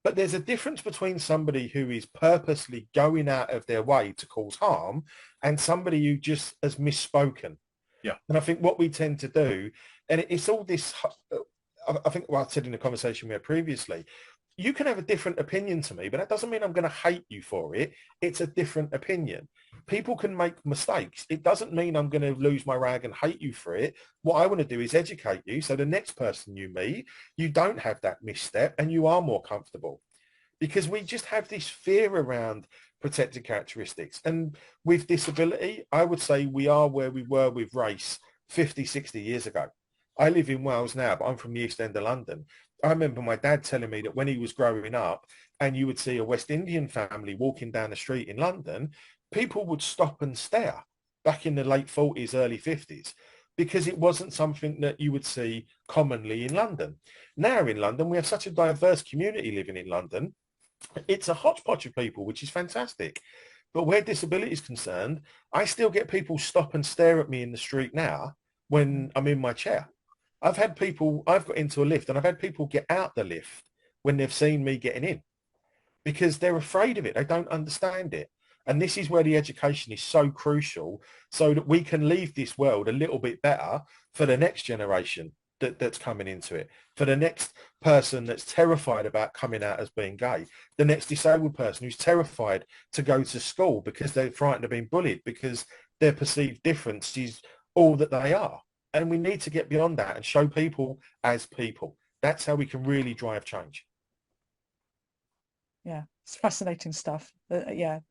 But there's a difference between somebody who is purposely going out of their way to cause harm and somebody who just has misspoken. Yeah. And I think what we tend to do, and it's all this, I think what I said in the conversation we had previously, you can have a different opinion to me, but that doesn't mean I'm going to hate you for it. It's a different opinion. People can make mistakes. It doesn't mean I'm going to lose my rag and hate you for it. What I want to do is educate you, so the next person you meet, you don't have that misstep and you are more comfortable. Because we just have this fear around protected characteristics. And with disability, I would say we are where we were with race 50, 60 years ago. I live in Wales now, but I'm from the East End of London. I remember my dad telling me that when he was growing up and you would see a West Indian family walking down the street in London, people would stop and stare back in the late 40s, early 50s, because it wasn't something that you would see commonly in London. Now in London, we have such a diverse community living in London. It's a hodgepodge of people, which is fantastic. But where disability is concerned, I still get people stop and stare at me in the street now when I'm in my chair. I've got into a lift and I've had people get out the lift when they've seen me getting in because they're afraid of it. They don't understand it. And this is where the education is so crucial, so that we can leave this world a little bit better for the next generation that's coming into it, for the next person that's terrified about coming out as being gay, the next disabled person who's terrified to go to school because they're frightened of being bullied because their perceived difference is all that they are. And we need to get beyond that and show people as people. That's how we can really drive change. Yeah, it's fascinating stuff. Yeah.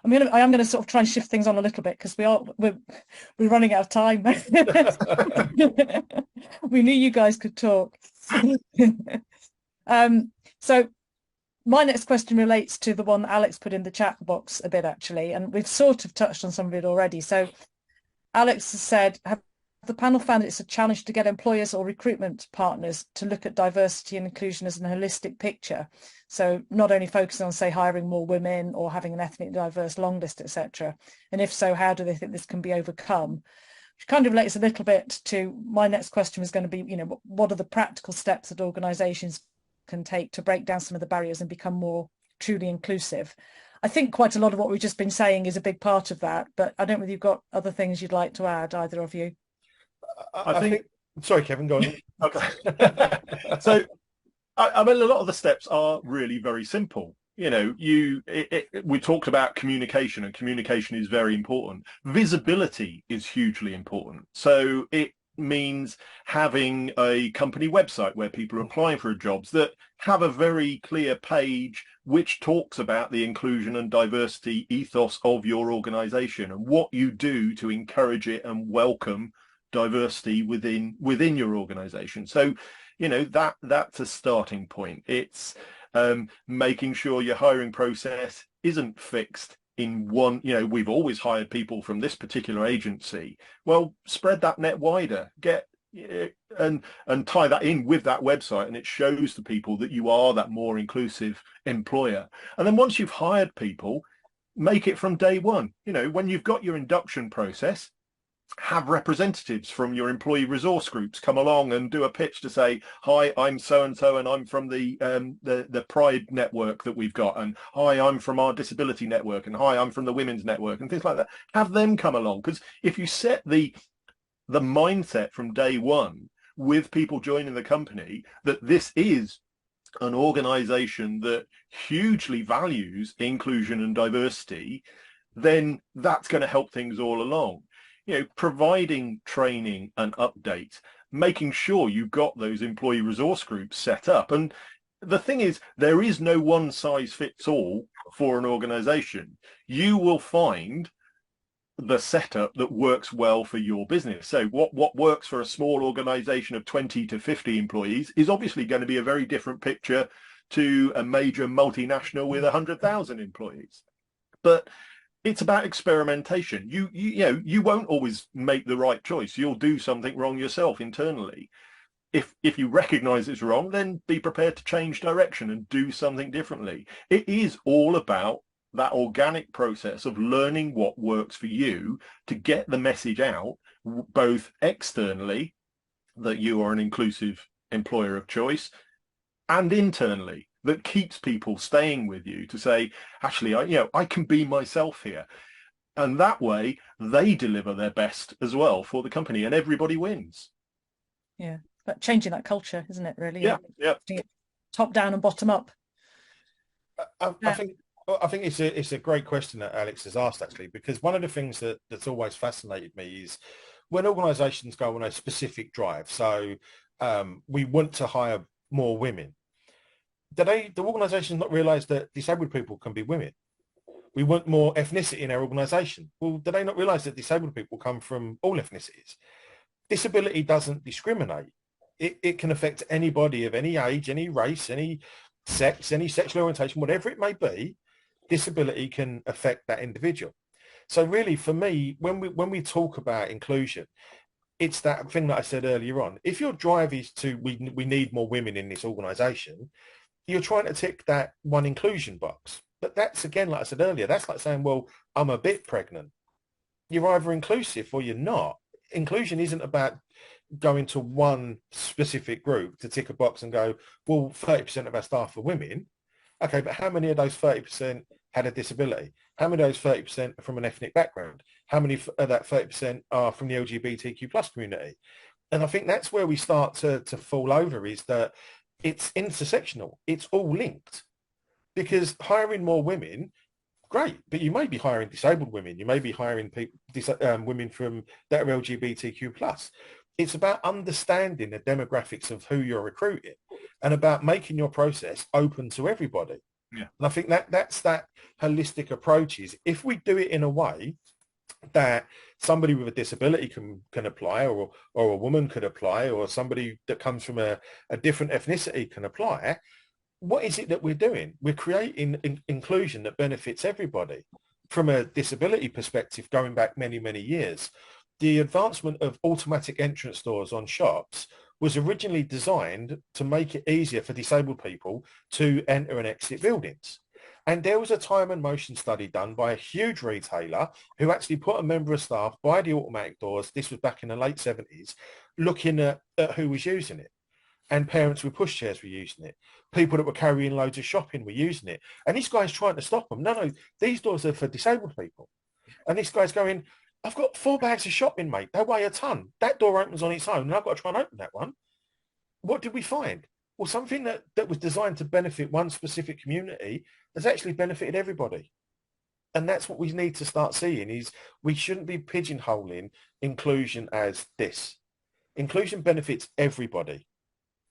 I am going to sort of try and shift things on a little bit because we're running out of time. We knew you guys could talk. So my next question relates to the one that Alex put in the chat box a bit, actually, and we've sort of touched on some of it already. So Alex has said, have the panel found it's a challenge to get employers or recruitment partners to look at diversity and inclusion as an holistic picture? So not only focusing on, say, hiring more women or having an ethnically diverse long list, etc. And if so, how do they think this can be overcome? Which kind of relates a little bit to my next question was going to be, you know, what are the practical steps that organisations can take to break down some of the barriers and become more truly inclusive? I think quite a lot of what we've just been saying is a big part of that, but I don't know if you've got other things you'd like to add, either of you. I think sorry, Kevin, go on. Okay. So, I mean, a lot of the steps are really very simple. we talked about communication, and communication is very important. Visibility is hugely important. So it means having a company website where people are applying for jobs that have a very clear page which talks about the inclusion and diversity ethos of your organization and what you do to encourage it and welcome diversity within your organization. So, that's a starting point. It's making sure your hiring process isn't fixed in one. We've always hired people from this particular agency. Well, spread that net wider, and tie that in with that website, and it shows the people that you are that more inclusive employer. And then once you've hired people, make it from day one. When you've got your induction process, have representatives from your employee resource groups come along and do a pitch to say, hi, I'm so and so, and I'm from the Pride network that we've got, and hi, I'm from our disability network, and hi, I'm from the women's network, and things like that. Have them come along, because if you set the mindset from day one with people joining the company that this is an organization that hugely values inclusion and diversity, then that's going to help things all along. Providing training and updates, making sure you've got those employee resource groups set up. And the thing is, there is no one size fits all for an organization. You will find the setup that works well for your business. So what works for a small organization of 20 to 50 employees is obviously going to be a very different picture to a major multinational with 100,000 employees. But it's about experimentation. You won't always make the right choice. You'll do something wrong yourself internally. If you recognize it's wrong, then be prepared to change direction and do something differently. It is all about that organic process of learning what works for you to get the message out, both externally, that you are an inclusive employer of choice, and internally, that keeps people staying with you to say, actually, I can be myself here. And that way they deliver their best as well for the company, and everybody wins. Yeah, but changing that culture, isn't it, really? Yeah. Top down and bottom up. I think it's a great question that Alex has asked, actually, because one of the things that's always fascinated me is when organisations go on a specific drive. So we want to hire more women. Do the organisations not realise that disabled people can be women? We want more ethnicity in our organisation. Well, do they not realise that disabled people come from all ethnicities? Disability doesn't discriminate. It can affect anybody of any age, any race, any sex, any sexual orientation, whatever it may be. Disability can affect that individual. So really, for me, when we talk about inclusion, it's that thing that I said earlier on. If your drive is we need more women in this organisation, you're trying to tick that one inclusion box. But that's, again, like I said earlier, that's like saying, well, I'm a bit pregnant. You're either inclusive or you're not. Inclusion isn't about going to one specific group to tick a box and go, well, 30% of our staff are women. Okay, but how many of those 30% had a disability? How many of those 30% are from an ethnic background? How many of that 30% are from the LGBTQ plus community? And I think that's where we start to fall over, is that it's intersectional. It's all linked, because hiring more women, great, but you may be hiring disabled women. You may be hiring women from that are LGBTQ plus. It's about understanding the demographics of who you're recruiting and about making your process open to everybody. Yeah. And I think that's that holistic approach. Is if we do it in a way that somebody with a disability can apply, or a woman could apply, or somebody that comes from a different ethnicity can apply, what is it that we're doing? We're creating inclusion that benefits everybody. From a disability perspective, going back many, many years, the advancement of automatic entrance doors on shops was originally designed to make it easier for disabled people to enter and exit buildings. And there was a time and motion study done by a huge retailer who actually put a member of staff by the automatic doors. This was back in the late 70s, looking at who was using it. And parents with pushchairs were using it. People that were carrying loads of shopping were using it. And this guy's trying to stop them. No, these doors are for disabled people. And this guy's going, I've got 4 bags of shopping, mate. They weigh a ton. That door opens on its own, and I've got to try and open that one. What did we find? Well, something that was designed to benefit one specific community has actually benefited everybody. And that's what we need to start seeing, is we shouldn't be pigeonholing inclusion as this. Inclusion benefits everybody,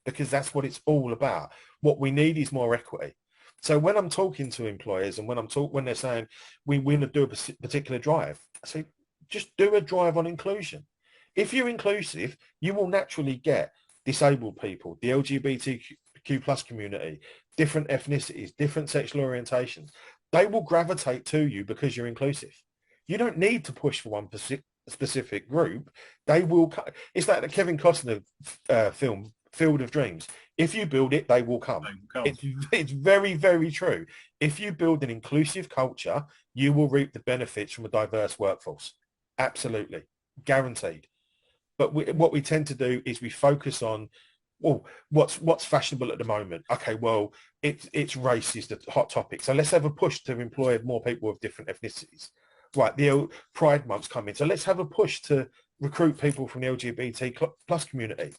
because that's what it's all about. What we need is more equity. So when I'm talking to employers and when they're saying we want to do a particular drive, I say, just do a drive on inclusion. If you're inclusive, you will naturally get disabled people, the LGBTQ plus community, different ethnicities, different sexual orientations. They will gravitate to you because you're inclusive. You don't need to push for one specific group. They will. It's like the Kevin Costner film, Field of Dreams. If you build it, they will come. It's very, very true. If you build an inclusive culture, you will reap the benefits from a diverse workforce. Absolutely. Guaranteed. But what we tend to do is we focus on, well, what's fashionable at the moment? Okay, well, it's race is the hot topic. So let's have a push to employ more people of different ethnicities. Right, the Pride Month's coming. So let's have a push to recruit people from the LGBT plus community.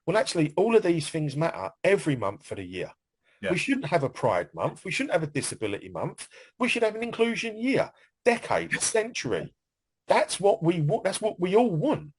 Well, actually, all of these things matter every month for the year. Yeah. We shouldn't have a Pride Month. We shouldn't have a Disability Month. We should have an inclusion year, decade, century. That's what we want. That's what we all want.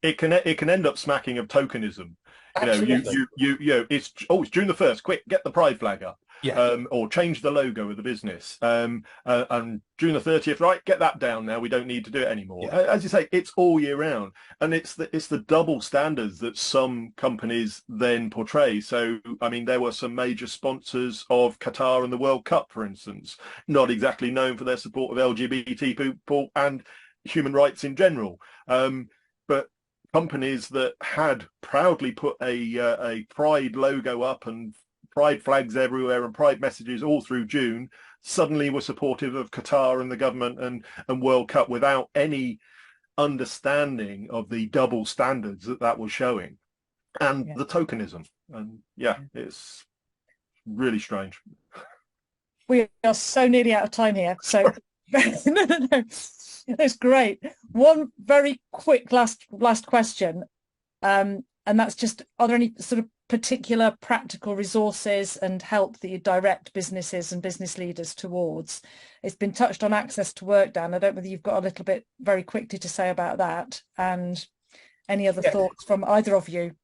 It can end up smacking of tokenism. Absolutely. You know, it's June the 1st. Quick, get the pride flag up. Yeah. Or change the logo of the business. And June the 30th, right? Get that down now. We don't need to do it anymore. Yeah. As you say, it's all year round, and it's the double standards that some companies then portray. So, I mean, there were some major sponsors of Qatar and the World Cup, for instance, not exactly known for their support of LGBT people and human rights in general, but companies that had proudly put a pride logo up and pride flags everywhere and pride messages all through June suddenly were supportive of Qatar and the government and World Cup without any understanding of the double standards that was showing, and the tokenism. And it's really strange. We are so nearly out of time here, so no. That's great. One very quick last question, and that's just, are there any sort of particular practical resources and help that you direct businesses and business leaders towards? It's been touched on access to work, Dan. I don't know whether you've got a little bit very quickly to say about that, and any other thoughts from either of you.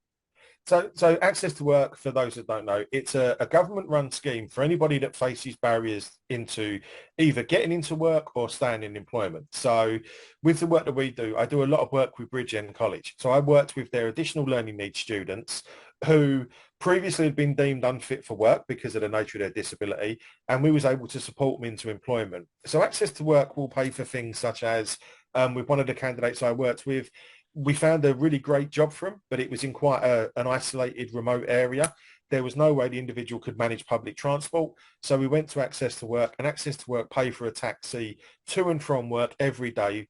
So access to work, for those that don't know, it's a government-run scheme for anybody that faces barriers into either getting into work or staying in employment. So with the work that we do, I do a lot of work with Bridgend College. So I worked with their additional learning needs students who previously had been deemed unfit for work because of the nature of their disability, and we was able to support them into employment. So access to work will pay for things such as, with one of the candidates I worked with, we found a really great job for him, but it was in quite an isolated, remote area. There was no way the individual could manage public transport. So we went to Access to Work, and Access to Work pay for a taxi to and from work every day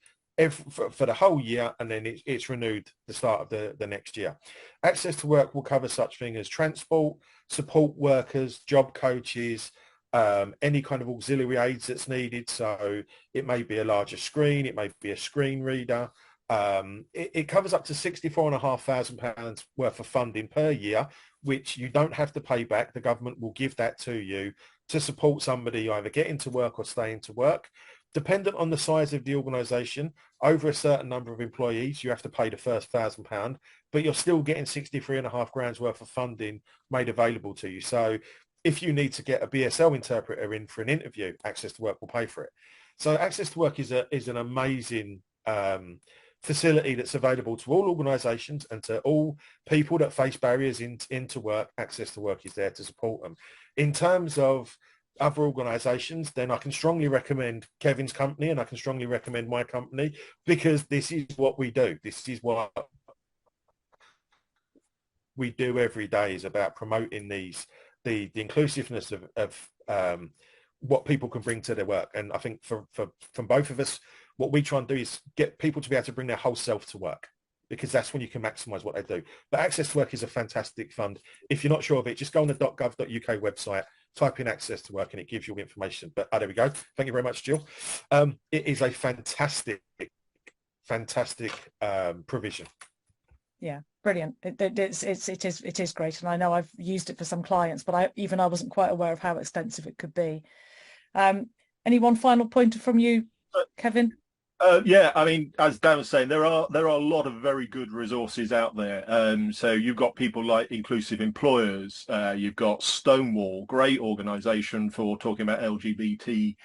for the whole year, and then it's renewed the start of the next year. Access to Work will cover such things as transport, support workers, job coaches, any kind of auxiliary aids that's needed. So it may be a larger screen, it may be a screen reader. It covers up to £64,500 worth of funding per year, which you don't have to pay back. The government will give that to you to support somebody either get into work or stay into work. Dependent on the size of the organisation, over a certain number of employees, you have to pay the first £1,000, but you're still getting £63,500 worth of funding made available to you. So if you need to get a BSL interpreter in for an interview, Access to Work will pay for it. So Access to Work is an amazing facility that's available to all organisations and to all people that face barriers into work. Access to Work is there to support them. In terms of other organisations, then I can strongly recommend Kevin's company, and I can strongly recommend my company, because this is what we do. This is what we do every day, is about promoting the inclusiveness of what people can bring to their work. And I think from both of us, what we try and do is get people to be able to bring their whole self to work, because that's when you can maximise what they do. But Access to Work is a fantastic fund. If you're not sure of it, just go on the .gov.uk website, type in Access to Work, and it gives you information. But there we go. Thank you very much, Jill. It is a fantastic provision. Yeah, brilliant. It is great, and I know I've used it for some clients, but I wasn't quite aware of how extensive it could be. Any one final pointer from you, Kevin? Yeah, I mean, as Dan was saying, there are a lot of very good resources out there. So you've got people like Inclusive Employers, you've got Stonewall, great organisation for talking about LGBT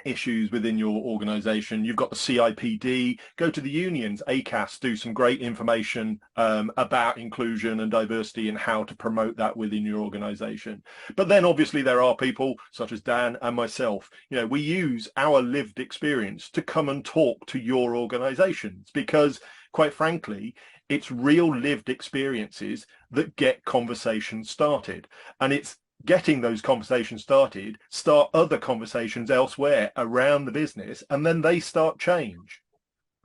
issues within your organisation. You've got the CIPD. Go to the unions. ACAS do some great information about inclusion and diversity and how to promote that within your organisation. But then obviously there are people such as Dan and myself. You know, we use our lived experience to come and talk to your organisations because, quite frankly, it's real lived experiences that get conversations started, and it's getting those conversations started, start other conversations elsewhere around the business, and then they start change.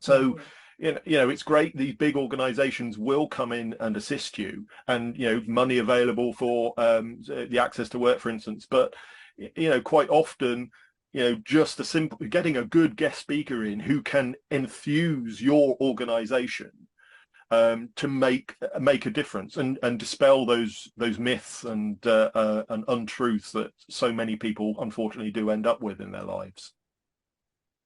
So, you know, it's great. These big organizations will come in and assist you, and, you know, money available for the access to work, for instance. But, you know, quite often, you know, just a simple getting a good guest speaker in who can enthuse your organization to make a difference and dispel those myths and untruths that so many people unfortunately do end up with in their lives.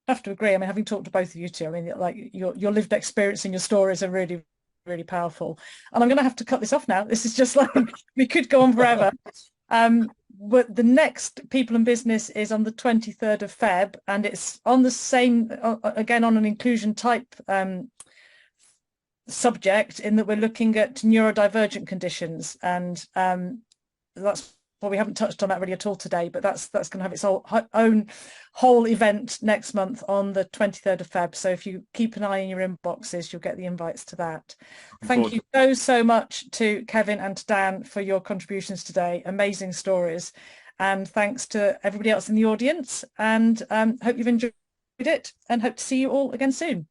I have to agree. I mean, having talked to both of you two, I mean, like your lived experience and your stories are really, really powerful. And I'm going to have to cut this off now. This is just like we could go on forever. But the next People and Business is on the 23rd of Feb, and it's on the same again on an inclusion type subject, in that we're looking at neurodivergent conditions, and that's well, we haven't touched on that really at all today, but that's going to have its own whole event next month on the 23rd of Feb. So if you keep an eye in your inboxes, you'll get the invites to that. Thank you so much to Kevin and to Dan for your contributions today. Amazing stories. And thanks to everybody else in the audience, and hope you've enjoyed it, and hope to see you all again soon.